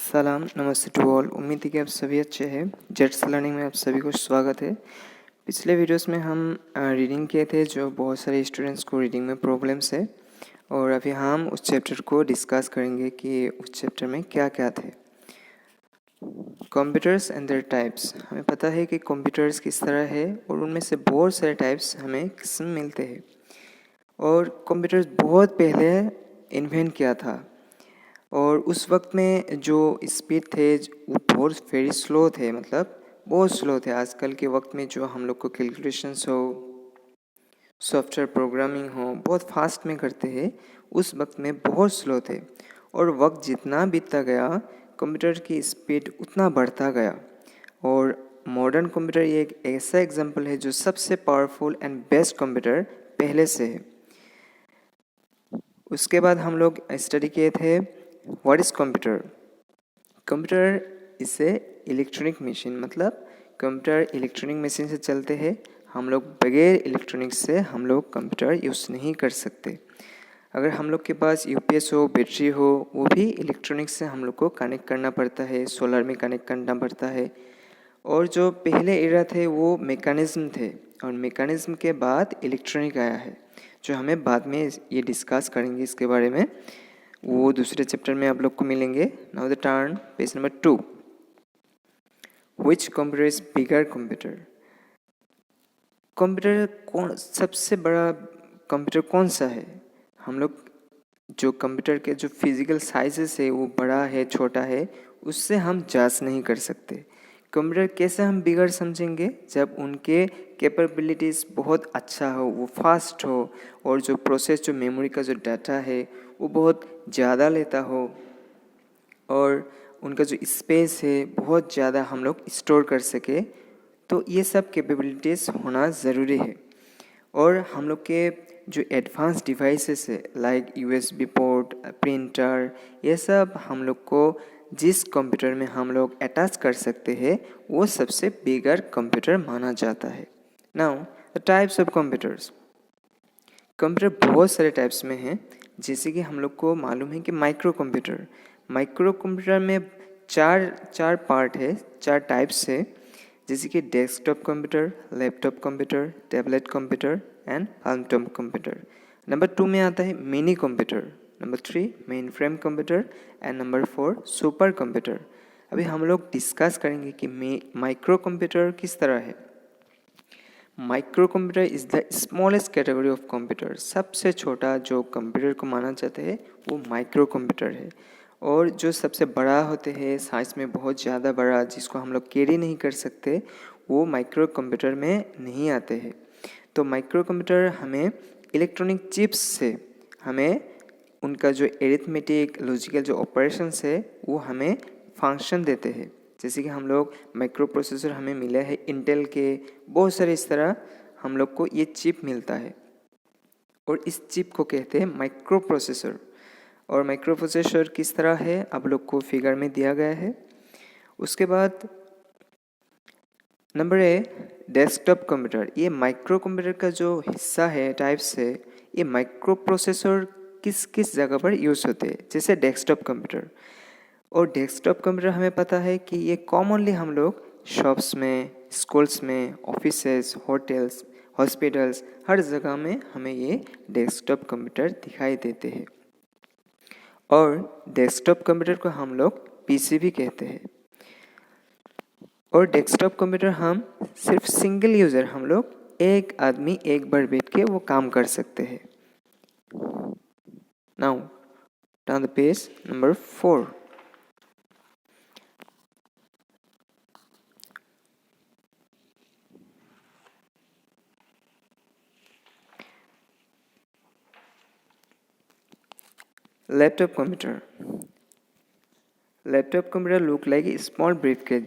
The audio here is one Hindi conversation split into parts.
सलाम, नमस्ते टू ऑल। उम्मीद है कि आप सभी अच्छे हैं। जेट्स लर्निंग में आप सभी को स्वागत है। पिछले वीडियोस में हम रीडिंग किए थे, जो बहुत सारे स्टूडेंट्स को रीडिंग में प्रॉब्लम्स है, और अभी हम उस चैप्टर को डिस्कस करेंगे कि उस चैप्टर में क्या क्या थे। Computers and there types. हमें पता है कि कंप्यूटर्स किस तरह है और उनमें से बहुत सारे टाइप्स हमें किस्म मिलते हैं। और कंप्यूटर्स बहुत पहले इन्वेंट किया था, और उस वक्त में जो स्पीड थे वो बहुत वेरी स्लो थे, मतलब बहुत स्लो थे। आजकल के वक्त में जो हम लोग को कैलकुलेशंस हो, सॉफ्टवेयर प्रोग्रामिंग हो, बहुत फास्ट में करते हैं, उस वक्त में बहुत स्लो थे। और वक्त जितना बीतता गया, कंप्यूटर की स्पीड उतना बढ़ता गया। और मॉडर्न कंप्यूटर ये एक ऐसा एग्जाम्पल है जो सबसे पावरफुल एंड बेस्ट कंप्यूटर पहले से है। उसके बाद हम लोग स्टडी किए थे व्हाट इज़ कंप्यूटर। कंप्यूटर इससे इलेक्ट्रॉनिक मशीन, मतलब कंप्यूटर इलेक्ट्रॉनिक मशीन से चलते हैं। हम लोग बगैर इलेक्ट्रॉनिक से हम लोग कंप्यूटर यूज़ नहीं कर सकते। अगर हम लोग के पास यूपीएस हो, बैटरी हो, वो भी इलेक्ट्रॉनिक से हम लोग को कनेक्ट करना पड़ता है, सोलर में कनेक्ट करना पड़ता है। और जो पहले एरा थे वो मैकेनिज्म थे, और मैकेनिज्म के बाद इलेक्ट्रॉनिक आया है, जो हमें बाद में ये डिस्कस करेंगे इसके बारे में। वो दूसरे चैप्टर में आप लोग को मिलेंगे। Now the turn page number 2। Which computer is bigger computer. Computer कौन सबसे बड़ा कंप्यूटर कौन सा है? हम लोग जो कंप्यूटर के जो फिजिकल साइजेस है वो बड़ा है, छोटा है, उससे हम जांच नहीं कर सकते। कंप्यूटर कैसे हम बिगर समझेंगे? जब उनके कैपेबिलिटीज़ बहुत अच्छा हो, वो फास्ट हो, और जो प्रोसेस, जो मेमोरी का जो डाटा है वो बहुत ज़्यादा लेता हो, और उनका जो स्पेस है बहुत ज़्यादा हम लोग स्टोर कर सके। तो ये सब कैपेबिलिटीज़ होना ज़रूरी है। और हम लोग के जो एडवांस डिवाइसेस है, लाइक यूएसबी पोर्ट, प्रिंटर, ये सब हम लोग को जिस कंप्यूटर में हम लोग अटैच कर सकते हैं वो सबसे बिगर कंप्यूटर माना जाता है। Now the types of computers. Computer बहुत सारे टाइप्स में हैं, जैसे कि हम लोग को मालूम है कि माइक्रो कंप्यूटर में चार पार्ट है, चार टाइप्स है, जैसे कि desktop computer, laptop computer, tablet computer and home computer. Number 2 में आता है mini computer, number 3 main frame computer and number 4 super computer. अभी हम लोग डिस्कस करेंगे कि माइक्रो कंप्यूटर किस तरह है। Micro computer is the smallest category of computer. सबसे छोटा जो कंप्यूटर को माना जाता है वो माइक्रो कंप्यूटर है। और जो सबसे बड़ा होते हैं, साइज में बहुत ज़्यादा बड़ा, जिसको हम लोग कैरी नहीं कर सकते, वो माइक्रो कंप्यूटर में नहीं आते हैं। तो माइक्रो कंप्यूटर हमें इलेक्ट्रॉनिक चिप्स से हमें उनका जो एरिथमेटिक लॉजिकल जो ऑपरेशंस है वो हमें फंक्शन देते हैं। जैसे कि हम लोग माइक्रो प्रोसेसर हमें मिला है इंटेल के, बहुत सारे इस तरह हम लोग को ये चिप मिलता है, और इस चिप को कहते हैं माइक्रो प्रोसेसर। और माइक्रो प्रोसेसर किस तरह है आप लोग को फिगर में दिया गया है। उसके बाद नंबर ए डेस्कटॉप कंप्यूटर। ये माइक्रो कंप्यूटर का जो हिस्सा है, टाइप्स है, ये माइक्रो प्रोसेसर किस किस जगह पर यूज़ होते हैं, जैसे डेस्कटॉप कंप्यूटर। और डेस्कटॉप कंप्यूटर हमें पता है कि ये कॉमनली हम लोग शॉप्स में, स्कूल्स में, ऑफिसेस, होटल्स, हॉस्पिटल्स, हर जगह में हमें ये डेस्कटॉप कंप्यूटर दिखाई देते हैं। और डेस्कटॉप कंप्यूटर को हम लोग पीसी भी कहते हैं। और डेस्कटॉप कंप्यूटर हम सिर्फ सिंगल यूज़र, हम लोग एक आदमी एक बार बैठ के वो काम कर सकते हैं। Now turn the page number 4। Laptop computer. Laptop computer look like small briefcase.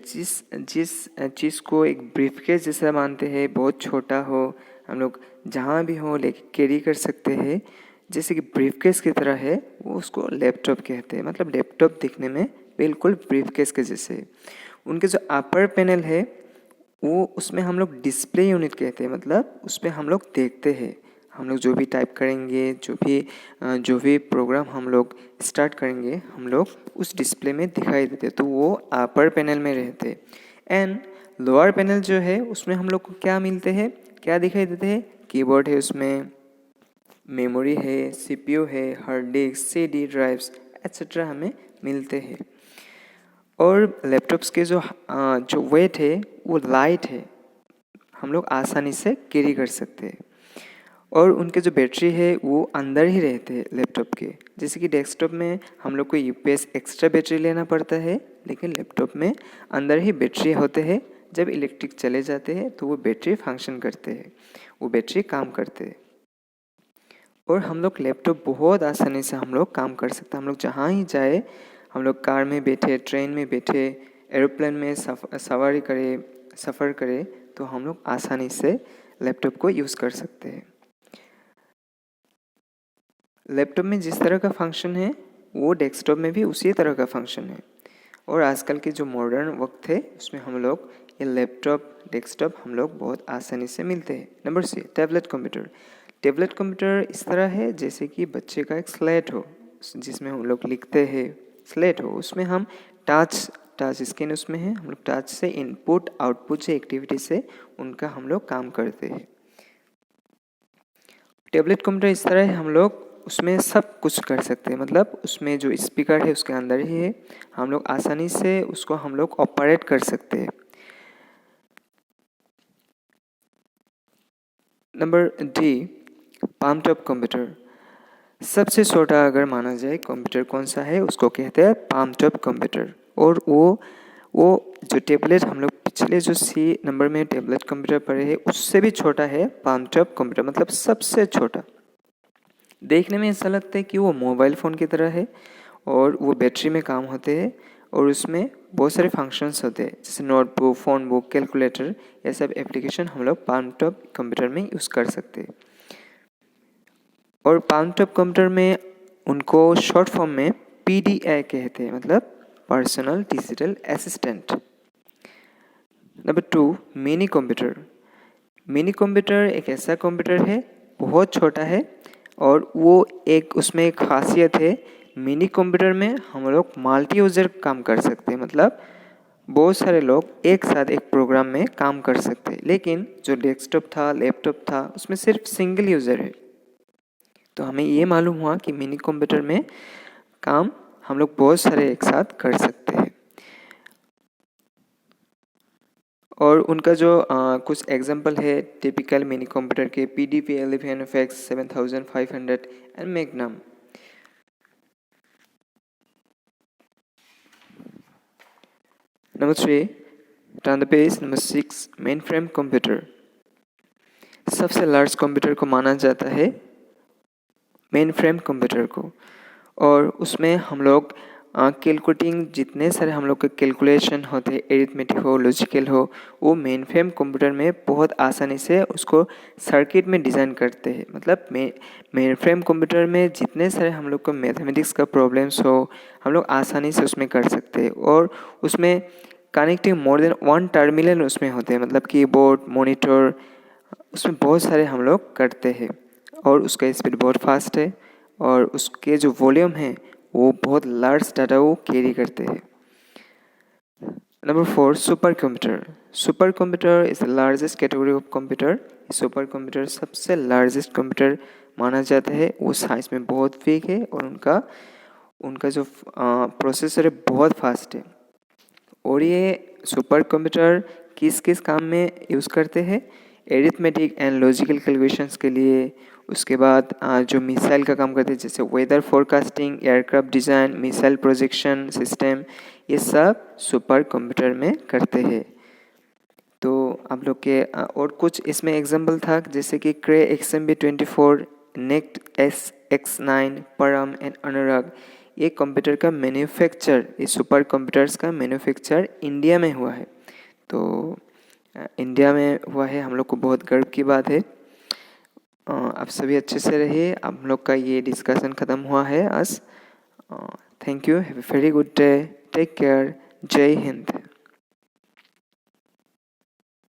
जिस चीज़ को एक ब्रीफकेस जैसा मानते हैं, बहुत छोटा हो, हम लोग जहाँ भी हो लेके कैरी कर सकते हैं, जैसे कि ब्रीफकेस की तरह है, वो उसको लैपटॉप कहते हैं। मतलब लैपटॉप दिखने में बिल्कुल ब्रीफकेस के जैसे। उनके जो अपर पैनल है वो उसमें हम लोग डिस्प्ले यूनिट कहते हैं, मतलब उस पर हम लोग देखते हैं, हम लोग जो भी टाइप करेंगे, जो भी प्रोग्राम हम लोग स्टार्ट करेंगे, हम लोग उस डिस्प्ले में दिखाई देते, तो वो अपर पैनल में रहते। एंड लोअर पैनल जो है उसमें हम लोग को क्या मिलते हैं, क्या दिखाई देते हैं, कीबोर्ड है, उसमें मेमोरी है, सीपीयू है, hard disk, CD drives etcetera हमें मिलते हैं। और लैपटॉप्स के जो वेट है वो लाइट है, हम लोग आसानी से कैरी कर सकते हैं। और उनके जो बैटरी है वो अंदर ही रहते हैं लैपटॉप के। जैसे कि डेस्कटॉप में हम लोग को यूपीएस एक्स्ट्रा बैटरी लेना पड़ता है, लेकिन लैपटॉप में अंदर ही बैटरी होते हैं। जब इलेक्ट्रिक चले जाते हैं तो वो बैटरी फंक्शन करते हैं, वो बैटरी काम करते हैं। और हम लोग लैपटॉप बहुत आसानी से हम लोग काम कर सकते हैं। हम लोग जहाँ ही जाए, हम लोग कार में बैठे, ट्रेन में बैठे, एरोप्लेन में सफ़र करें तो हम लोग आसानी से लैपटॉप को यूज़ कर सकते हैं। लैपटॉप में जिस तरह का फंक्शन है वो डेस्कटॉप में भी उसी तरह का फंक्शन है। और आजकल के जो मॉडर्न वक्त है उसमें हम लोग ये लैपटॉप, डेस्कटॉप हम लोग बहुत आसानी से मिलते हैं। Number C, tablet computer. Tablet computer इस तरह है जैसे कि बच्चे का एक स्लेट हो, जिसमें हम लोग लिखते हैं, स्लेट हो, उसमें हम टच स्क्रीन उसमें है, हम लोग टच से इनपुट आउटपुट से एक्टिविटी से उनका हम लोग काम करते हैं। टैबलेट कंप्यूटर इस तरह है, हम लोग उसमें सब कुछ कर सकते हैं। मतलब उसमें जो स्पीकर है उसके अंदर ही है, हम लोग आसानी से उसको हम लोग ऑपरेट कर सकते हैं। Number D, palm top computer. सबसे छोटा अगर माना जाए कंप्यूटर कौन सा है, उसको कहते हैं पाम टॉप कंप्यूटर। और वो जो टैबलेट हम लोग पिछले जो सी नंबर में टैबलेट कंप्यूटर पढ़े हैं उससे भी छोटा है पाम टॉप कंप्यूटर, मतलब सबसे छोटा। देखने में ऐसा लगता है कि वो मोबाइल फ़ोन की तरह है और वो बैटरी में काम होते हैं और उसमें बहुत सारे फंक्शंस होते हैं, जैसे नोटबुक, फ़ोन बुक, कैलकुलेटर, ये सब एप्लीकेशन हम लोग पाम टॉप कंप्यूटर में यूज़ कर सकते हैं। और पाम टॉप कंप्यूटर में उनको शॉर्ट फॉर्म में PDA कहते हैं, मतलब personal digital assistant. Number 2, mini computer. Mini computer एक ऐसा कंप्यूटर है, बहुत छोटा है और वो उसमें एक खासियत है, मिनी कंप्यूटर में हम लोग मल्टी यूज़र काम कर सकते हैं, मतलब बहुत सारे लोग एक साथ एक प्रोग्राम में काम कर सकते हैं। लेकिन जो डेस्कटॉप था, लैपटॉप था, उसमें सिर्फ सिंगल यूज़र है। तो हमें ये मालूम हुआ कि मिनी कंप्यूटर में काम हम लोग बहुत सारे एक साथ कर सकते हैं। और उनका जो कुछ एग्जांपल है टिपिकल मिनी कंप्यूटर के, PDP, LFNFX 7500 and magnum. Number 3, turn the page. Number 6, main frame computer. सबसे लार्ज कंप्यूटर को माना जाता है मेन फ्रेम कंप्यूटर को, और उसमें हम लोग कैलकुलेटिंग जितने सारे हम लोग के कैलकुलेशन होते हैं, एरिथमेटिक हो, लॉजिकल हो, वो मेन फ्रेम कंप्यूटर में बहुत आसानी से उसको सर्किट में डिज़ाइन करते हैं। मतलब मेन फ्रेम कंप्यूटर में जितने सारे हम लोग को मैथमेटिक्स का प्रॉब्लम्स हो, हम लोग आसानी से उसमें कर सकते हैं। और उसमें कनेक्टिंग मोर देन 1 टर्मिनल उसमें होते हैं, मतलब कीबोर्ड, मॉनिटर, उसमें बहुत सारे हम लोग करते हैं। और उसका स्पीड बहुत फास्ट है और उसके जो वॉल्यूम है वो बहुत लार्ज डाटा वो कैरी करते हैं। Number 4, super computer. Super computer is the largest category of computer. Super computer सबसे लार्जेस्ट कंप्यूटर माना जाता है। वो साइज में बहुत वीक है और उनका जो प्रोसेसर है बहुत फास्ट है। और ये सुपर कंप्यूटर किस किस काम में यूज़ करते हैं, एरिथमेटिक एंड लॉजिकल कैलकुलेशंस के लिए। उसके बाद जो मिसाइल का काम करते हैं, जैसे weather forecasting, aircraft design, missile projection system, ये सब सुपर कंप्यूटर में करते हैं। तो आप लोग के और कुछ इसमें एग्जांपल था, जैसे कि क्रे XMB24, नेक्ट SX9, परम एंड अनुराग। ये कंप्यूटर का मैन्युफैक्चर, ये सुपर कंप्यूटर्स का मैन्युफैक्चर इंडिया में हुआ है। तो इंडिया में हुआ है, हम लोग को बहुत गर्व की बात है। आप सभी अच्छे से रहिए। आप लोग का ये डिस्कशन ख़त्म हुआ है आज। Thank you, have a very good day, take care, जय हिंद।